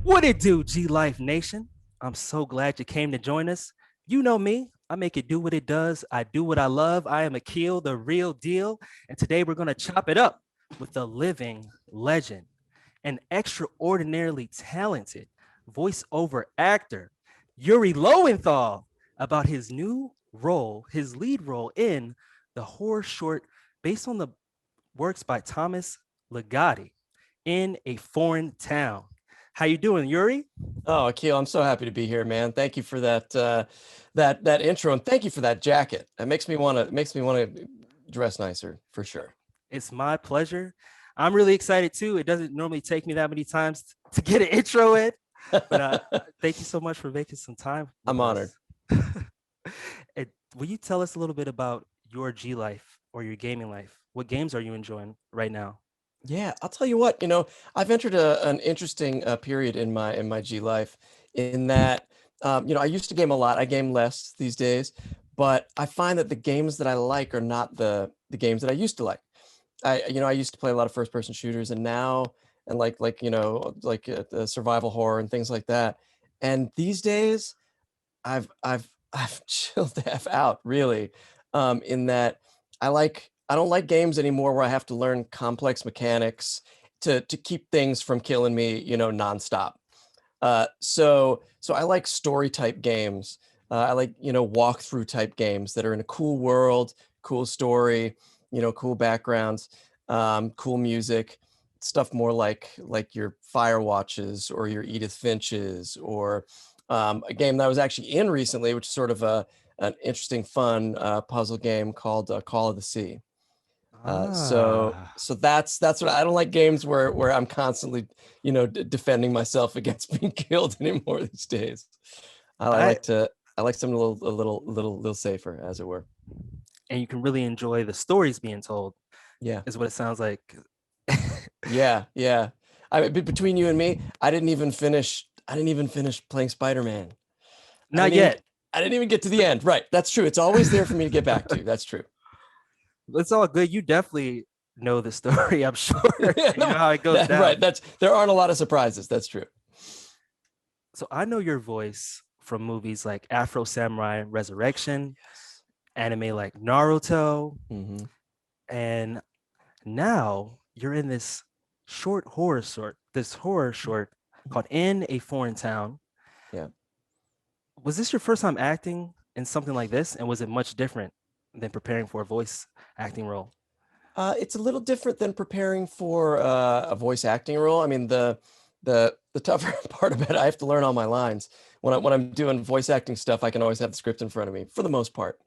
What it do, G Life Nation? I'm so glad you came to join us. You know me, I make it do what it does. I do what I love. I am Akil, the real deal. And today we're going to chop it up with the living legend, an extraordinarily talented voiceover actor, Yuri Lowenthal, about his new role, his lead role in the horror short based on the works by Thomas Ligotti, In a Foreign Town. How you doing, Yuri? Oh, Akil, I'm so happy to be here, man. Thank you for that intro, and thank you for that jacket. It makes me want to dress nicer for sure. It's my pleasure. I'm really excited too. It doesn't normally take me that many times to get an intro in, but thank you so much for making some time with I'm honored. us. Will you tell us a little bit about your G life or your gaming life? What games are you enjoying right now? Yeah, I'll tell you what, I've entered an interesting period in my G life in that I used to game a lot. I game less these days, but I find that the games that I like are not the games that I used to like. I used to play a lot of first person shooters and now and like survival horror and things like that. And these days I've chilled the F out really, in that I don't like games anymore where I have to learn complex mechanics to keep things from killing me, nonstop. So I like story type games. I like, walkthrough type games that are in a cool world, cool story, cool backgrounds, cool music, stuff more like your Firewatches or your Edith Finches or a game that I was actually in recently, which is sort of an interesting, fun puzzle game called Call of the Sea. Ah, So that's what I don't like games where I'm constantly, defending myself against being killed anymore these days. I I like to I like something a little safer, as it were. and you can really enjoy the stories being told, Yeah, is what it sounds like. yeah. Between you and me, I didn't even finish. I didn't even finish playing Spider-Man. I Not didn't even yet. I didn't even get to the end. Right, that's true. It's always there for me to get back to. That's true. It's all good. You definitely know the story, I'm sure. Yeah, You know how it goes down. right. There aren't a lot of surprises. That's true. So I know your voice from movies like Afro Samurai Resurrection, Yes. anime like Naruto, Hmm. and now you're in this horror short called In a Foreign Town. Yeah. Was this your first time acting in something like this? And was it much different than preparing for a voice acting role? It's a little different than preparing for a voice acting role. I mean, the tougher part about it, I have to learn all my lines. When I'm doing voice acting stuff, I can always have the script in front of me for the most part.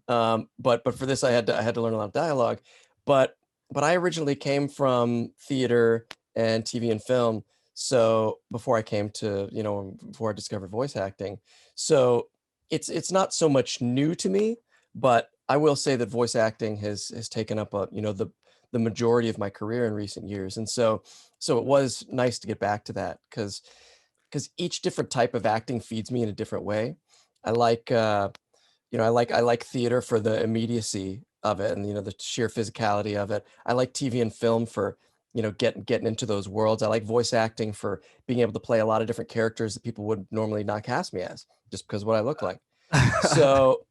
But for this, I had to learn a lot of dialogue. But but I originally came from theater and TV and film. So before I came to, before I discovered voice acting, so it's not so much new to me, but I will say that voice acting has taken up the majority of my career in recent years. And so it was nice to get back to that because each different type of acting feeds me in a different way. I like I like theater for the immediacy of it and the sheer physicality of it. I like TV and film for getting into those worlds. I like voice acting for being able to play a lot of different characters that people would normally not cast me as just because of what I look like. So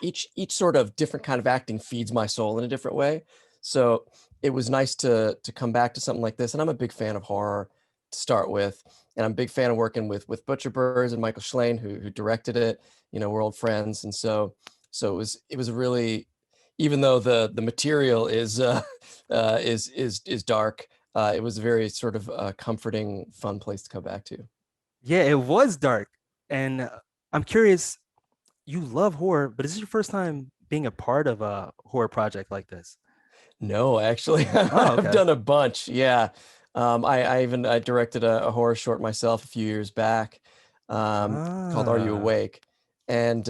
each sort of different kind of acting feeds my soul in a different way. So it was nice to come back to something like this. And I'm a big fan of horror to start with, and I'm a big fan of working with Butcher Birds and Michael Schlane, who directed it. We're old friends, and so it was really, even though the material is dark, it was a very sort of comforting, fun place to come back to. Yeah, it was dark. And I'm curious, you love horror, but is this your first time being a part of a horror project like this? No, actually, Oh, I've okay. done a bunch. Yeah. I directed a horror short myself a few years back, called Are You Ah, Awake? And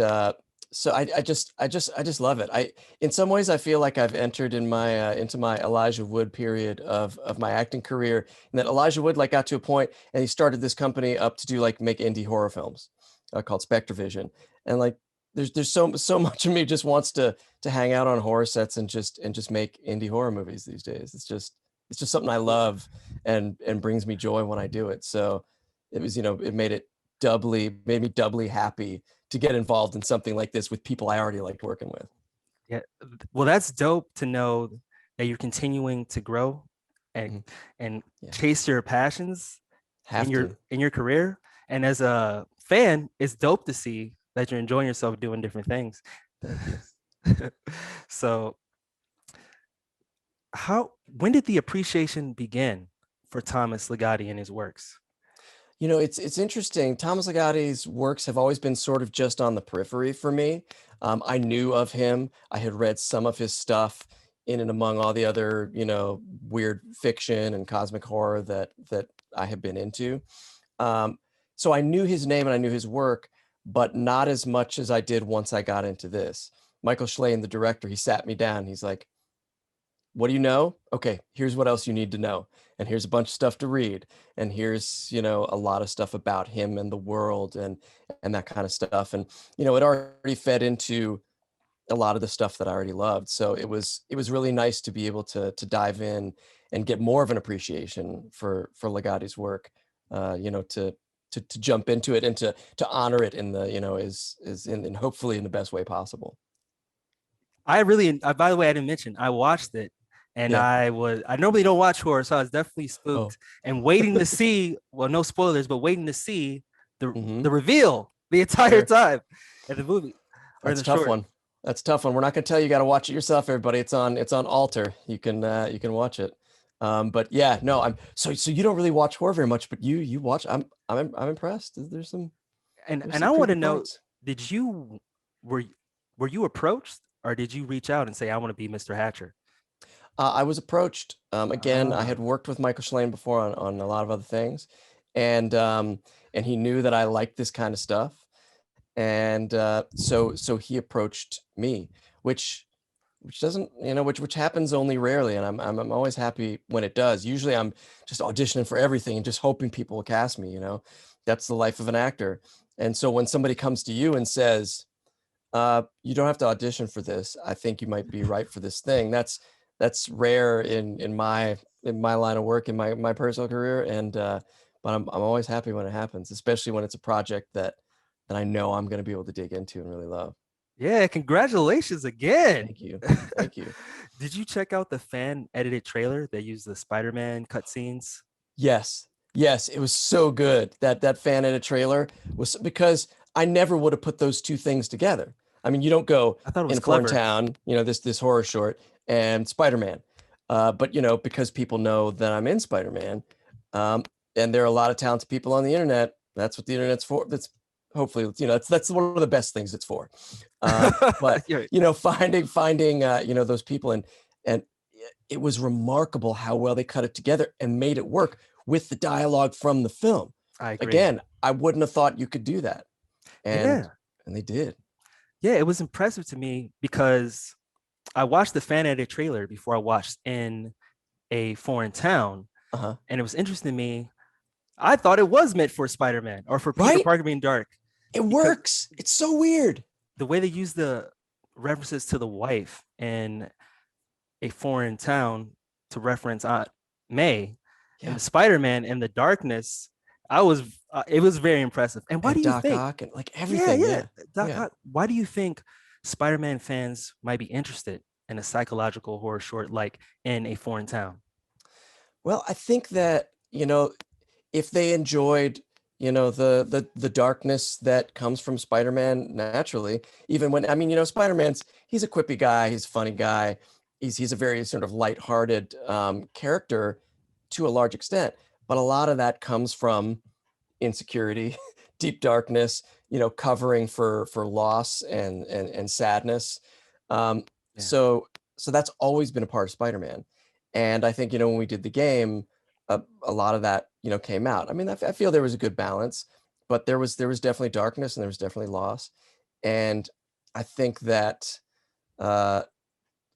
so I just love it. In some ways I feel like I've entered into my Elijah Wood period of my acting career. And that Elijah Wood like got to a point and he started this company up to do like make indie horror films, called Spectre Vision. And like there's so much of me just wants to hang out on horror sets and just make indie horror movies these days. It's just it's just something I love and brings me joy when I do it. So it was, it made me doubly happy to get involved in something like this with people I already liked working with. Yeah. Well, that's dope to know that you're continuing to grow and Mhm. and Yeah. chase your passions Have to. in your career. And as a fan, it's dope to see that you're enjoying yourself doing different things. Thank you. So when did the appreciation begin for Thomas Ligotti and his works? It's interesting. Thomas Ligotti's works have always been sort of just on the periphery for me. I knew of him. I had read some of his stuff in and among all the other, weird fiction and cosmic horror that I have been into. Um, so I knew his name and I knew his work, but not as much as I did once I got into this. Michael Schley, the director, he sat me down. He's like, what do you know? Okay, here's what else you need to know. And here's a bunch of stuff to read. And here's, a lot of stuff about him and the world and that kind of stuff. And, it already fed into a lot of the stuff that I already loved. So it was really nice to be able to dive in and get more of an appreciation for Ligatti's work, to jump into it and to honor it in the, is in hopefully in the best way possible. By the way, I didn't mention, I watched it and Yeah. I normally don't watch horror, so I was definitely Oh. spooked and waiting to see, well, no spoilers, but waiting to see Mm-hmm. the reveal the entire Sure. time in the movie or in That's the a tough short. one. That's a tough one. We're not gonna tell you, you got to watch it yourself, everybody. It's on Alter. You can watch it. But yeah, no, so you don't really watch horror very much, but you watch. I'm impressed. There's some And some I want to creepy know, parts. did you were were you approached or did you reach out and say I want to be Mr. Hatcher? I was approached. Again, I had Ah, worked with Michael Schlane before on a lot of other things, and he knew that I liked this kind of stuff, and so he approached me, which doesn't, which happens only rarely, and I'm always happy when it does. Usually I'm just auditioning for everything and just hoping people will cast me. That's the life of an actor. And so when somebody comes to you and says, you don't have to audition for this, I think you might be right for this thing, that's rare in my line of work, in my personal career. And but I'm always happy when it happens, especially when it's a project that I know I'm going to be able to dig into and really love. yeah, congratulations again. Thank you. Thank you. Did you check out the fan edited trailer that used the Spider-Man cutscenes? Yes. Yes, it was so good. That fan edit trailer was, because I never would have put those two things together. I mean, you don't go I thought it in was a foreign clever. town, this horror short and Spider-Man. But because people know that I'm in Spider-Man, um, and there are a lot of talented people on the internet. That's what the internet's for. That's hopefully, that's one of the best things it's for. But Yeah, finding those people, and it was remarkable how well they cut it together and made it work with the dialogue from the film. I agree. Again, I wouldn't have thought you could do that. And Yeah. and they did. Yeah, it was impressive to me because I watched the fan edit trailer before I watched in a foreign town. Uh-huh. And it was interesting to me. I thought it was meant for Spider-Man or for Peter Right? Parker being dark It because works. It's so weird. the way they use the references to the wife in a foreign town to reference Aunt May and Yeah. the Spider-Man in the darkness, it was very impressive. And why And do you Doc think? Ock and like Yeah, everything. yeah, Yeah. Doc Yeah. Ock, why do you think Spider-Man fans might be interested in a psychological horror short like In a Foreign Town? Well, I think that, if they enjoyed, the darkness that comes from Spider-Man naturally, even when, I mean, he's a quippy guy, he's a funny guy, he's a very sort of lighthearted character to a large extent, but a lot of that comes from insecurity, deep darkness, covering for loss and sadness. Um, Yeah. so so that's always been a part of Spider-Man, and I think when we did the game, a lot of that came out. I mean, I feel there was a good balance, but there was definitely darkness and there was definitely loss, and I think that uh,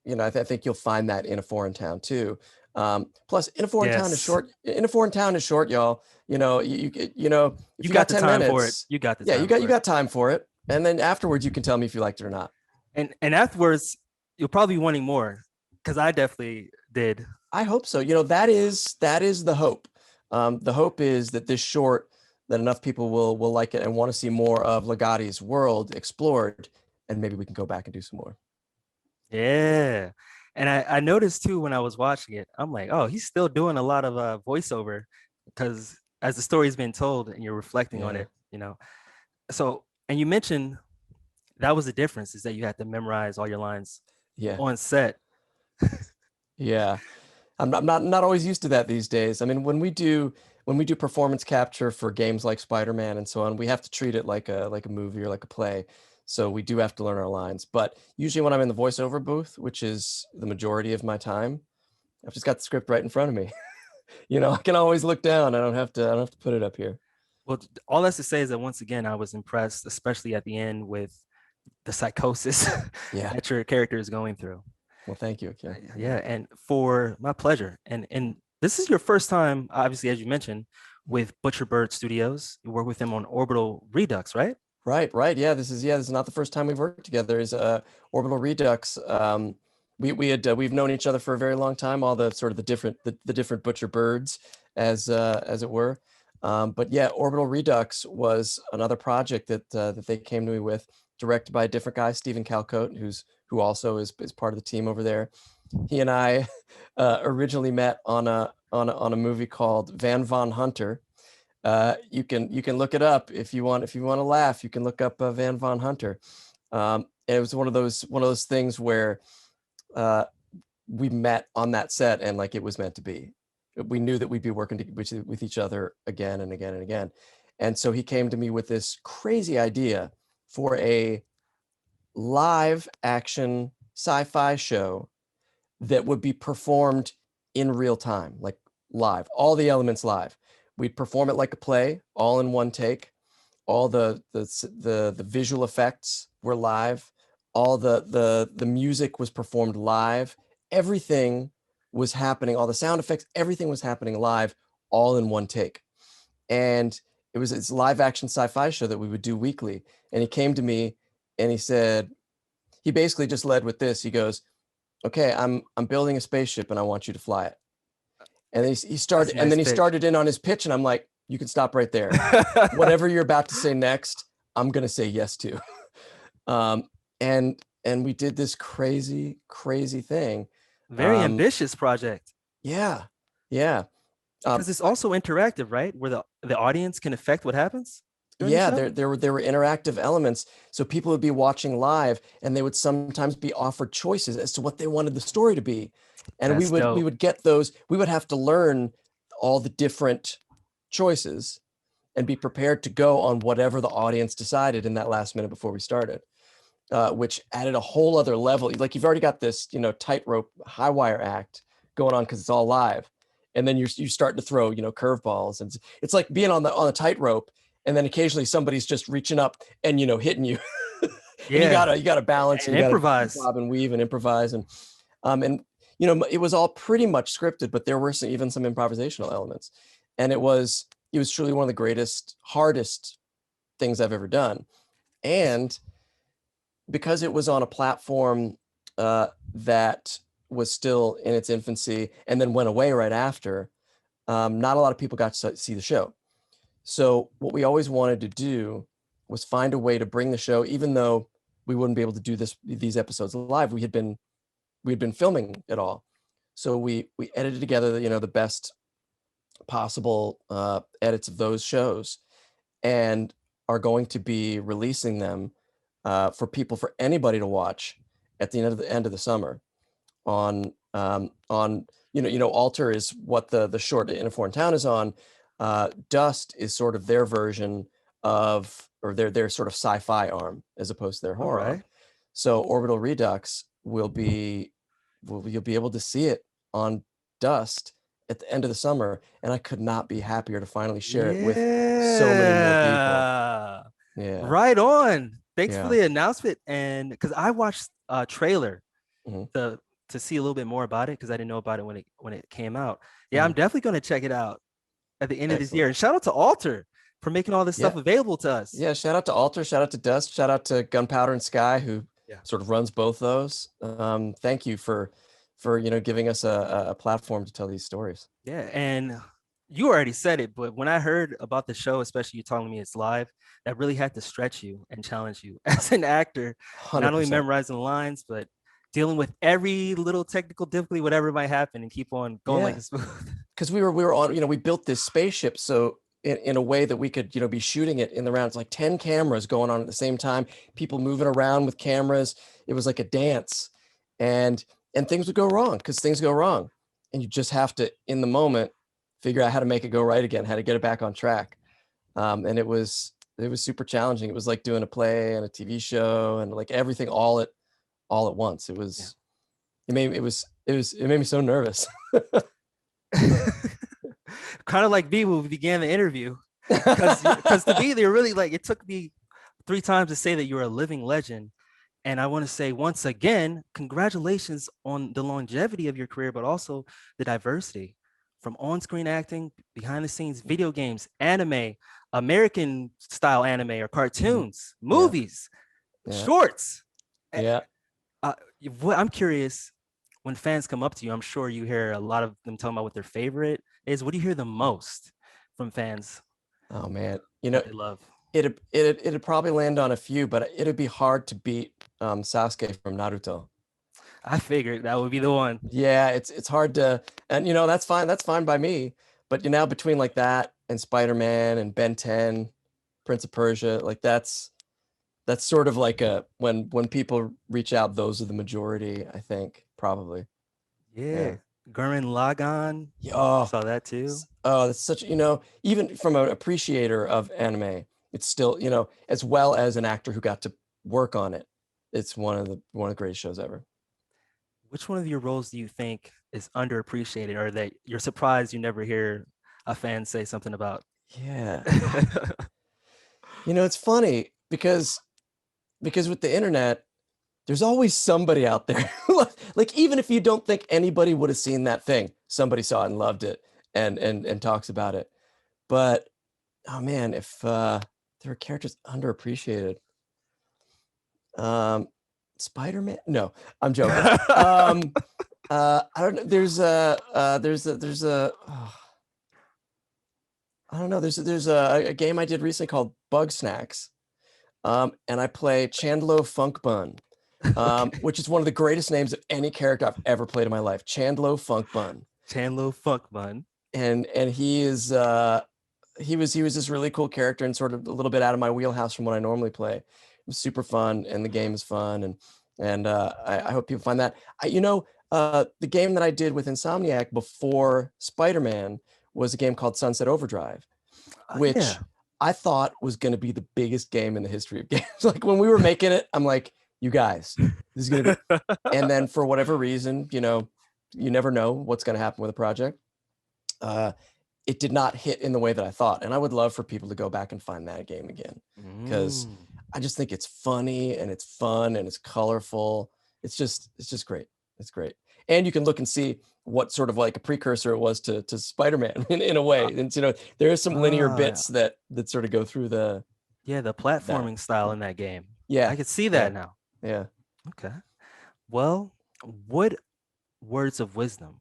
I think you'll find that in a foreign town too. Plus, in a foreign town is Yes. short. In a foreign town is short, y'all. If You you got got the 10 time for it. minutes, You got the yeah, you time got for you it. got time for it, and then afterwards you can tell me if you liked it or not. And afterwards, you'll probably be wanting more because I definitely did. I hope so. That is the hope. The hope is that this short, that enough people will like it and want to see more of Legati's world explored, and maybe we can go back and do some more. Yeah. And I noticed too when I was watching it, I'm like, oh, he's still doing a lot of voiceover because as the story's been told and you're reflecting on Yeah, it. So, and you mentioned that was the difference is that you had to memorize all your lines yeah, on set. yeah. I'm not always used to that these days. I mean, when we do performance capture for games like Spider-Man and so on, we have to treat it like a movie or like a play. So we do have to learn our lines. But usually when I'm in the voiceover booth, which is the majority of my time, I've just got the script right in front of me. I can always look down. I don't have to put it up here. Well, all that's to say is that once again, I was impressed, especially at the end with the psychosis Yeah. that your character is going through. Well, thank you. Yeah. Yeah, and for my pleasure. And this is your first time, obviously, as you mentioned, with Butcher Bird Studios. You work with them on Orbital Redux, right? Right, right. Yeah, this is not the first time we've worked together. Is Orbital Redux. We've known each other for a very long time. All the sort of the different butcher birds, as it were. But yeah, Orbital Redux was another project that they came to me with, directed by a different guy, Stephen Calcote, who also is part of the team over there. He and I originally met on a movie called Van Von Hunter. You can look it up if you want to laugh. You can look up Van Von Hunter. And it was one of those things where uh, we met on that set and like it was meant to be. We knew that we'd be working with each other again and again and again. And so he came to me with this crazy idea for a live action sci-fi show that would be performed in real time, like live, all the elements live. We'd perform it like a play, all in one take. All the visual effects were live. All the music was performed live. Everything was happening. All the sound effects, everything was happening live, all in one take. And it's a live action sci-fi show that we would do weekly. And he came to me and he basically just led with this. He goes, "Okay, I'm building a spaceship and I want you to fly it." And then he That's a started, and nice then he pitch. started in on his pitch, and I'm like, "You can stop right there. Whatever you're about to say next, I'm gonna say yes to." Um, and we did this crazy, crazy thing. Very Um, ambitious project yeah, yeah, um, because it's also interactive, right? Where the audience can affect what happens during the yeah. show. There were interactive elements, so people would be watching live, and they would sometimes be offered choices as to what they wanted the story to be, and we That's would we dope. would get those. We would have to learn all the different choices and be prepared to go on whatever the audience decided in that last minute before we started, which added a whole other level. Like you've already got this, tightrope high wire act going on because it's all live, and then you start to throw, curveballs, and it's like being on the tightrope, and then occasionally somebody's just reaching up and hitting you, and you Yeah, gotta balance and and you gotta improvise. bob and weave and improvise and it was all pretty much scripted, but there were even some improvisational elements, and it was truly one of the greatest, hardest things I've ever done. And because it was on a platform that was still in its infancy and then went away right after, not a lot of people got to see the show. So what we always wanted to do was find a way to bring the show, even though we wouldn't be able to do these episodes live. We had been filming it all, so we edited together, the best possible edits of those shows, and are going to be releasing them for anybody to watch at the end of the summer on Alter is what the short In a Foreign Town is on. Dust is sort of their version of, or their sort of sci-fi arm as opposed to their All horror arm. right. So Orbital Redux you'll be able to see it on Dust at the end of the summer, and I could not be happier to finally share it with so many more people. Yeah. Yeah, Right on. Thanks for yeah. the announcement. And because I watched a trailer Hmm. to to see a little bit more about it because I didn't know about it when it came out. Yeah, I'm Hmm. definitely gonna check it out at the end of this Excellent. year. And shout out to Alter for making all this Yeah, stuff available to us. yeah. Shout out to Alter, shout out to Dust, shout out to Gunpowder and Sky, who Yeah. sort of runs both those. Thank you for giving us a platform to tell these stories. Yeah, and you already said it, but when I heard about the show, especially you telling me it's live, that really had to stretch you and challenge you as an actor, not only 100%. memorizing lines, but dealing with every little technical difficulty, whatever might happen, and keep on going like Yeah, a smooth. because we were on, we built this spaceship so in a way that we could be shooting it in the rounds, like 10 cameras going on at the same time, people moving around with cameras. It was like a dance, and things would go wrong because things go wrong, and you just have to in the moment figure out how to make it go right again, how to get it back on track. And it was super challenging. It was like doing a play and a TV show and like everything all at once. It Yeah. was it made me so nervous. Kind of like me when we began the interview, because to me they're really like it took me 3 times to say that you're a living legend. And I want to say once again, congratulations on the longevity of your career, but also the diversity from on-screen acting, behind the scenes, video games, anime, American style anime or Mhm. cartoons, Yeah, movies, yeah, shorts. Eh, yeah. Uh, I'm curious, when fans come up to you, I'm sure you hear a lot of them talking about what their favorite is. What do you hear the most from fans Oh man, that they love? it'd probably land on a few, but it'd be hard to beat Sasuke from Naruto. I figured that would be the one. Yeah, it's hard to, and that's fine. That's fine by me. But between like that and Spider-Man and Ben 10, Prince of Persia, like that's sort of like a when people reach out, those are the majority, I think, probably. Yeah. Yeah. Gurren Lagann. Yeah, oh, Saw that too. that's such, even from an appreciator of anime, it's still, as well as an actor who got to work on it, it's one of the greatest shows ever. Which one of your roles do you think is underappreciated or that you're surprised you never hear a fan say something about? Yeah. It's funny because with the internet, there's always somebody out there. Like even if you don't think anybody would have seen that thing, somebody saw it and loved it and talks about it. But oh man, if there are characters underappreciated. Um Spider-Man? No, I'm joking. I don't know. There's a I don't know. There's a game I did recently called Bug Snacks. And I play Chandlo Funk Bun, Okay. which is one of the greatest names of any character I've ever played in my life. Chandlo Funk Bun, Chandlo Funkbun. and he was this really cool character and sort of a little bit out of my wheelhouse from what I normally play. It was super fun, and the game is fun, and I hope people find that. The game that I did with Insomniac before Spider-Man was a game called Sunset Overdrive, Yeah. which I thought was going to be the biggest game in the history of games. Like when we were making it, I'm like, you guys, this is going to be. And then for whatever reason, you never know what's going to happen with a project. Uh, it did not hit in the way that I thought. And I would love for people to go back and find that game again because Mm. I just think it's funny and it's fun and it's colorful. It's just great. It's great. And you can look and see what sort of like a precursor it was to Spider-Man in a way. And there is some linear Ah, bits that sort of go through yeah, the that. platforming style in that game. Yeah. I could see Yeah. that now. Yeah. Okay. Well, what words of wisdom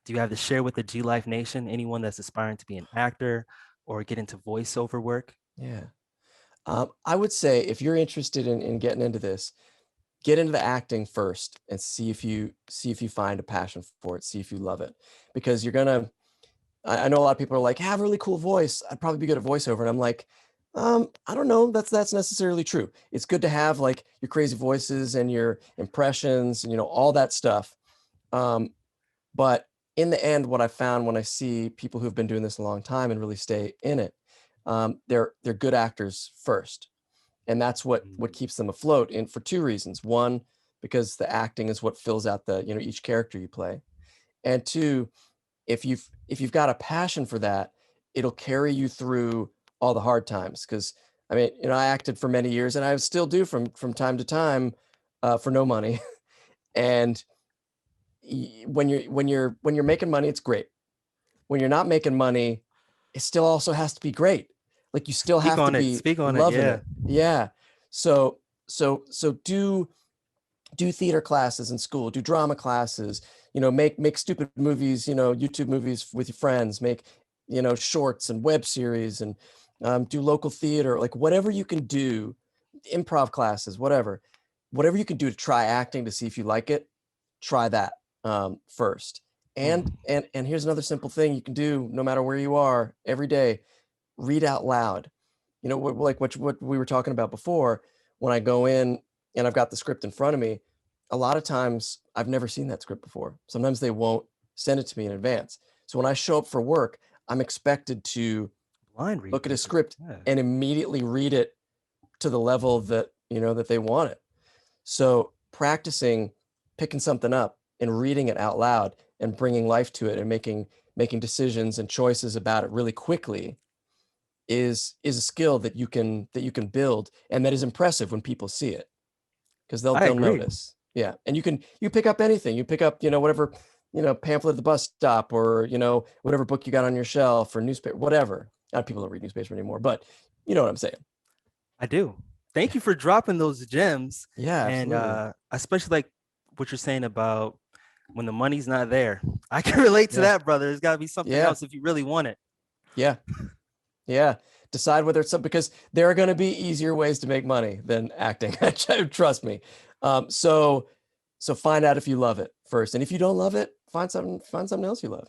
do you have to share with the G Life Nation? Anyone that's aspiring to be an actor or get into voiceover work? Yeah. I would say if you're interested in getting into this, get into the acting first and see if you find a passion for it, see if you love it. Because you're gonna I know a lot of people are like, have a really cool voice. I'd probably be good at voiceover. And I'm like, I don't know. That's necessarily true. It's good to have like your crazy voices and your impressions and all that stuff. Um, but in the end, what I found when I see people who've been doing this a long time and really stay in it, they're good actors first, and that's what Mm. keeps them afloat. And for two reasons: one, because the acting is what fills out the each character you play, and two, if you've got a passion for that, it'll carry you through all the hard times. Because I mean, I acted for many years, and I still do from time to time, for no money. And when you're making money, it's great. When you're not making money, it still also has to be great. Like you still Speak have to on it. be Speak on it. loving Yeah. it. Yeah. So do theater classes in school, do drama classes, make stupid movies, YouTube movies with your friends, make, shorts and web series, and do local theater, like whatever you can do, improv classes, whatever you can do to try acting to see if you like it, try that first. And Mm. and here's another simple thing you can do no matter where you are every day: read out loud. Like what we were talking about before. When I go in and I've got the script in front of me, a lot of times I've never seen that script before. Sometimes they won't send it to me in advance. So when I show up for work, I'm expected to Blind read, look at a basically. script Yeah. and immediately read it to the level that that they want it. So practicing picking something up and reading it out loud and bringing life to it and making decisions and choices about it really quickly is a skill that you can build, and that is impressive when people see it, because they'll I they'll agree. notice. Yeah, and you pick up anything. You pick up whatever pamphlet at the bus stop, or whatever book you got on your shelf, or newspaper, whatever. Not people don't read newspaper anymore, but you know what I'm saying. I do. Thank you for dropping those gems. Yeah, And absolutely. especially like what you're saying about when the money's not there. I can relate to Yeah, that, brother. There's got to be something yeah, else if you really want it. yeah, yeah. Decide whether it's something, because there are going to be easier ways to make money than acting. Trust me. So find out if you love it first, and if you don't love it, find something else you love.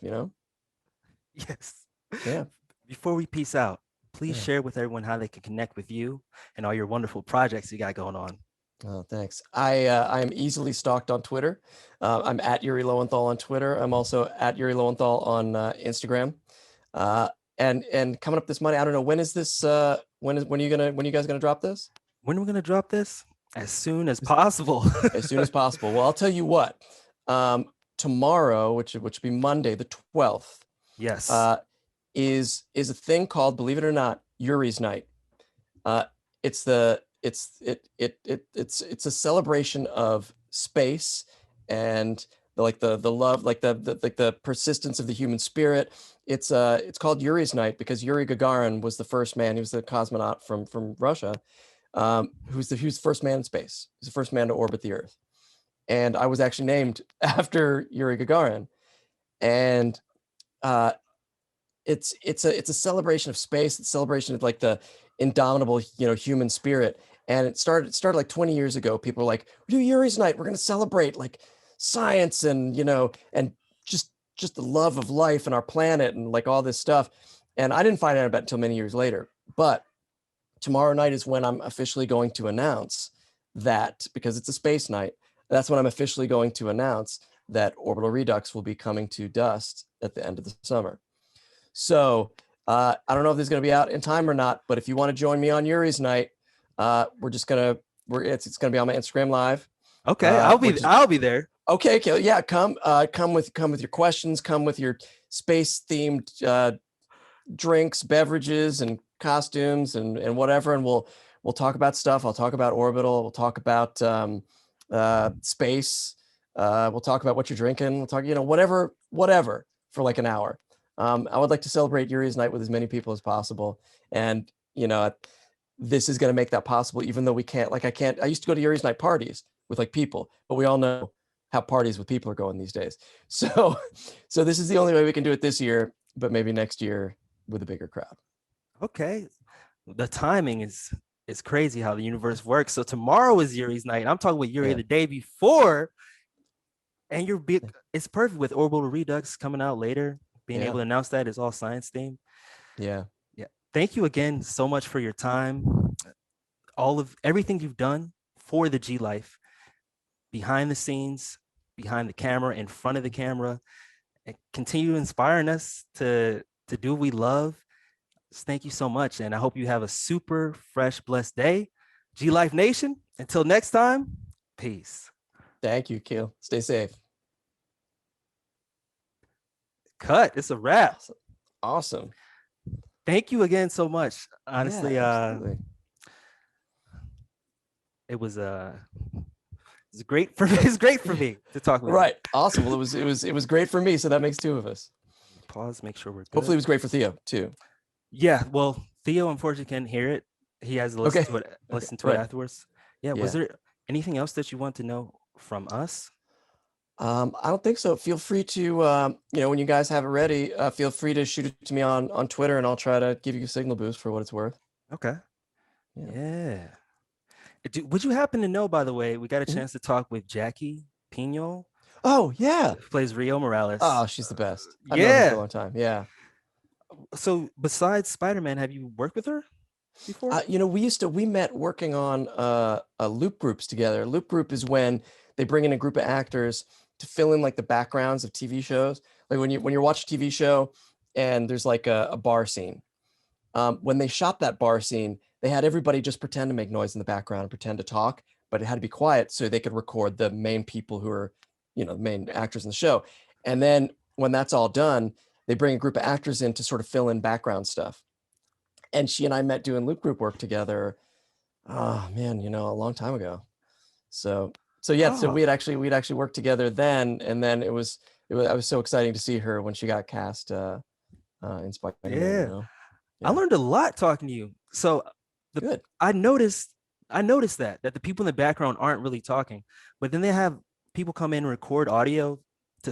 Yes. Yeah, Before we peace out, please yeah. share with everyone how they can connect with you and all your wonderful projects you got going on. Oh, thanks. I am easily stalked on Twitter. I'm at Yuri Lowenthal on Twitter. I'm also at Yuri Lowenthal on Instagram. Uh, and coming up this Monday, I don't know, when is this? When are you guys gonna drop this? When are we going to drop this? As soon as possible. As soon as possible. Well, I'll tell you what. Um, Tomorrow, which would be Monday, the 12th, Yes. uh, is a thing called, believe it or not, Yuri's Night. Uh, it's the it's a celebration of space, and the love, like the persistence of the human spirit. It's called Yuri's Night because Yuri Gagarin was the first man. He was the cosmonaut from Russia, who's the first man in space. He's the first man to orbit the Earth, and I was actually named after Yuri Gagarin. And uh, it's a celebration of space. It's a celebration of like the indomitable human spirit. And it started like 20 years ago. People were like, we do Yuri's Night, we're going to celebrate like science and and just the love of life and our planet and like all this stuff. And I didn't find out about it until many years later. But tomorrow night is when I'm officially going to announce that, because it's a space night. That's when I'm officially going to announce that Orbital Redux will be coming to dust at the end of the summer. So I don't know if this is going to be out in time or not, but if you want to join me on Yuri's Night, it's gonna be on my Instagram Live. Okay. I'll be there. Okay, yeah, come with your questions, come with your space themed drinks, beverages, and costumes, and whatever, and we'll talk about stuff. I'll talk about Orbital. We'll talk about space. We'll talk about what you're drinking. We'll talk, whatever for like an hour. I would like to celebrate Yuri's Night with as many people as possible, and this is going to make that possible. Even though we can't, like, I used to go to Yuri's Night parties with like people, but we all know how parties with people are going these days. So this is the only way we can do it this year, but maybe next year with a bigger crowd. Okay. The timing is crazy how the universe works. So tomorrow is Yuri's night. I'm talking with Yuri Yeah. the day before, and you're big. It's perfect with Orbital Redux coming out later. Being Yeah. able to announce that is all science themed. Yeah. Yeah. Thank you again so much for your time. All of everything you've done for the GLYFE, behind the scenes, behind the camera, in front of the camera, and continue inspiring us to do what we love. Thank you so much. And I hope you have a super fresh, blessed day. GLYFE Nation, until next time, peace. Thank you, Keel. Stay safe. Cut. It's a wrap. Awesome. Thank you again so much. Honestly, Yeah, absolutely. it was it's great for me. It's great for me to talk with Right. Awesome. Well, it was great for me. So that makes two of us. you. Pause, make sure we're good. Hopefully it was great for Theo too. Yeah, well, Theo unfortunately can't hear it. He has to listen Okay. to it, listen to it Right. afterwards. Yeah, Yeah. was there anything else that you want to know from us? I don't think so. Feel free to, when you guys have it ready, feel free to shoot it to me on Twitter, and I'll try to give you a signal boost for what it's worth. Okay. Yeah. Yeah. Would you happen to know, by the way, we got a Mhm. chance to talk with Jackie Pino, Oh yeah. who plays Rio Morales. Oh, she's the best. I've known her for a Yeah. long time. Yeah. So besides Spider-Man, have you worked with her before? We met working on loop groups together. Loop group is when they bring in a group of actors to fill in like the backgrounds of TV shows. Like when you're watching a TV show and there's like a bar scene. When they shot that bar scene, they had everybody just pretend to make noise in the background and pretend to talk, but it had to be quiet so they could record the main people who are, the main actors in the show. And then when that's all done, they bring a group of actors in to sort of fill in background stuff. And she and I met doing loop group work together. Oh man, a long time ago. So yeah, so Oh, we'd actually worked together then, and then I was so exciting to see her when she got cast in Spider-Man. yeah. I Yeah, learned a lot talking to you. So the good. I noticed I noticed that the people in the background aren't really talking, but then they have people come in and record audio to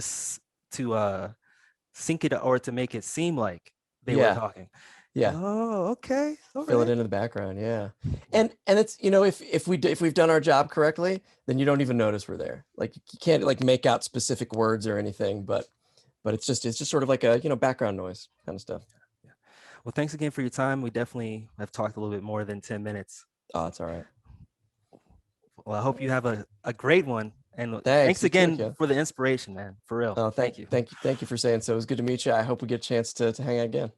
sync it or to make it seem like they were Yeah, talking. yeah. Oh, okay. All Fill it right. into the background. Yeah, and it's if we've done our job correctly, then you don't even notice we're there. Like you can't like make out specific words or anything, but it's just sort of like a background noise kind of stuff. Yeah. Well, thanks again for your time. We definitely have talked a little bit more than 10 minutes. Oh, it's all right. Well, I hope you have a great one. And Thanks. thanks You too, again Ken. for the inspiration, man. For real. Oh, Thank you. thank you for saying so. It was good to meet you. I hope we get a chance to hang out again.